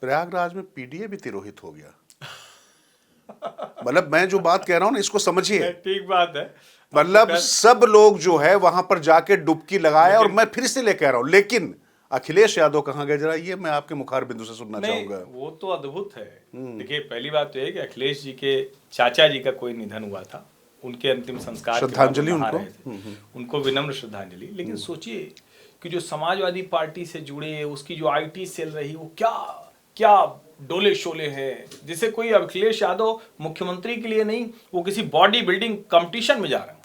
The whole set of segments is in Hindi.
प्रयागराज में पीडीए भी तिरोहित हो गया। मतलब मैं जो बात कह रहा हूं ना, इसको समझिए। ठीक बात है। मतलब सब लोग जो है वहां पर जाके डुबकी लगाए, और मैं फिर से ले कह रहा हूं, लेकिन अखिलेश यादव कहां गए, जरा ये मैं आपके मुखार बिंदु से सुनना चाहूंगा। वो तो अद्भुत है। देखिए, पहली बात तो है कि अखिलेश जी के चाचा जी का कोई निधन हुआ था, उनके अंतिम संस्कार के बाद श्रद्धांजलि वहाँ उनको रहे थे, उनको विनम्र श्रद्धांजलि। लेकिन सोचिए कि जो समाजवादी पार्टी से जुड़े, उसकी जो आईटी सेल रही, वो क्या क्या डोले शोले हैं, जिसे कोई अखिलेश यादव मुख्यमंत्री के लिए नहीं, वो किसी बॉडी बिल्डिंग कंपटीशन में जा रहे हैं।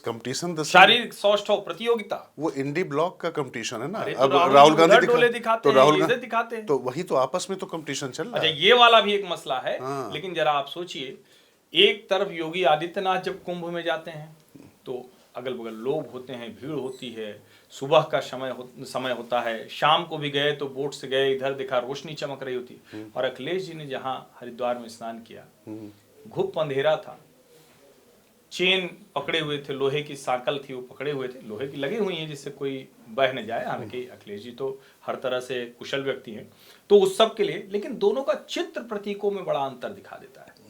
कंपटीशन, शारीरिक सौष्ठव प्रतियोगिता, वो इंडी ब्लॉक का कंपटीशन है ना। तो अब राहुल गांधी डोले दिखाते हैं, राहुल गांधी दिखाते हैं, तो वही तो आपस में तो कंपटीशन चल रहा है। है। ये वाला भी एक मसला है। लेकिन जरा आप सोचिए, एक तरफ योगी आदित्यनाथ जब कुंभ में जाते हैं तो अगल बगल लोग होते हैं, भीड़ होती है, सुबह का समय होता है, शाम को भी गए तो बोट से गए, इधर देखा रोशनी चमक रही होती। और अखिलेश जी ने जहां हरिद्वार में स्नान किया, घुप अंधेरा था, चेन पकड़े हुए थे, लोहे की साकल थी, वो पकड़े हुए थे, लोहे की लगी हुई है जिससे कोई बह न जाए। हालांकि अखिलेश जी तो हर तरह से कुशल व्यक्ति हैं, तो उस सब के लिए, लेकिन दोनों का चित्र प्रतीकों में बड़ा अंतर दिखा देता है।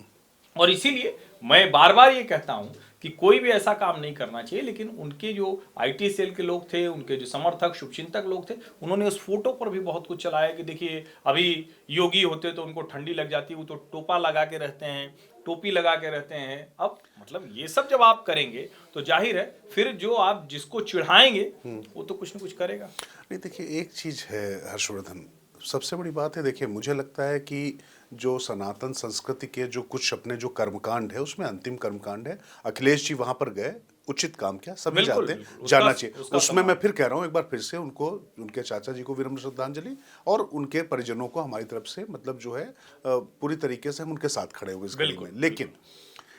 और इसीलिए मैं बार बार ये कहता हूं कि कोई भी ऐसा काम नहीं करना चाहिए। लेकिन उनके जो आईटी सेल के लोग थे, उनके जो समर्थक शुभचिंतक लोग थे, उन्होंने उस फोटो पर भी बहुत कुछ चलाया कि देखिए, अभी योगी होते तो उनको ठंडी लग जाती, वो तो टोपा लगा के रहते हैं, टोपी लगा के रहते हैं। अब मतलब ये सब जब आप करेंगे तो जाहिर है फिर जो आप जिसको चिढ़ाएंगे वो तो कुछ न कुछ करेगा। नहीं, देखिए एक चीज है हर्षवर्धन, सबसे बड़ी बात है, देखिए मुझे लगता है कि जो सनातन संस्कृति के जो कुछ अपने जो कर्मकांड है, उसमें अंतिम कर्मकांड है, अखिलेश जी वहां पर गए, उचित काम किया, सभी जाते हैं, जाना चाहिए। उसमें मैं फिर कह रहा हूं, एक बार फिर से उनको, उनके चाचा जी को विनम्र श्रद्धांजलि, और उनके परिजनों को हमारी तरफ से, मतलब जो है पूरी तरीके से हम उनके साथ खड़े हुए इस घड़ी में। लेकिन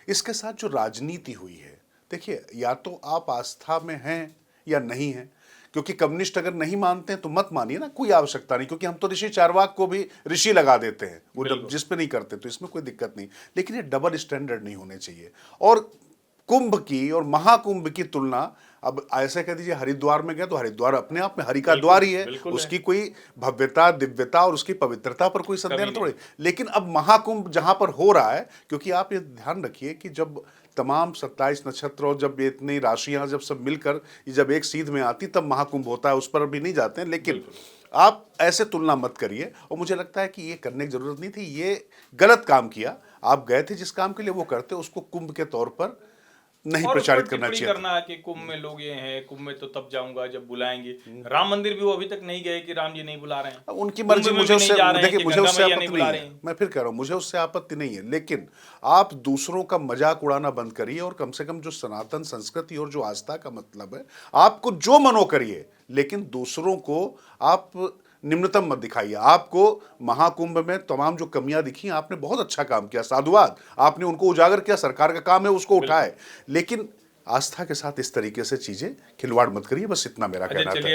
इसके साथ जो राजनीति हुई है, देखिए या तो आप आस्था में हैं या नहीं है, क्योंकि कम्युनिस्ट अगर नहीं मानते हैं तो मत मानिए ना, कोई आवश्यकता नहीं, क्योंकि हम तो ऋषि चारवाक को भी ऋषि लगा देते हैं, वो जिस पे नहीं करते, तो इसमें कोई दिक्कत नहीं। लेकिन ये डबल स्टैंडर्ड नहीं होने चाहिए। और कुंभ की और महाकुंभ की तुलना, अब ऐसे कह दीजिए हरिद्वार में गए तो हरिद्वार अपने आप में हरि का द्वार ही है, उसकी कोई भव्यता, दिव्यता और उसकी पवित्रता पर कोई संदेह थोड़ी। लेकिन अब महाकुंभ जहां पर हो रहा है, क्योंकि आप ये ध्यान रखिए कि जब तमाम 27 नक्षत्र और जब इतनी राशियां जब सब मिलकर जब एक सीध में आती, तब महाकुंभ होता है, उस पर भी नहीं जाते हैं। लेकिन आप ऐसे तुलना मत करिए, और मुझे लगता है कि ये करने की जरूरत नहीं थी, ये गलत काम किया। आप गए थे जिस काम के लिए, वो करते, उसको कुंभ के तौर पर नहीं प्रचारित करना चाहिए। करना कि कुंभ में लोग ये हैं, कुंभ में तो तब जाऊंगा जब बुलाएंगे। राम मंदिर भी वो अभी तक नहीं गए कि राम जी नहीं बुला रहे हैं, उनकी मर्जी, मुझे उससे, देखिए मुझे उससे आपत्ति नहीं है, मैं फिर कह रहा हूं मुझे उससे आपत्ति नहीं है। लेकिन आप दूसरों का मजाक उड़ाना बंद करिए, और कम से कम जो सनातन संस्कृति और जो आस्था का मतलब है, आपको जो मनो करिए, लेकिन दूसरों को आप निम्नतम मत दिखाइए। आपको महाकुंभ में तमाम जो कमियां दिखी, आपने बहुत अच्छा काम किया, साधुवाद, आपने उनको उजागर किया, सरकार का काम है उसको उठाए, लेकिन आस्था के साथ इस तरीके से चीजें खिलवाड़ मत करिए। बस इतना मेरा कहना है।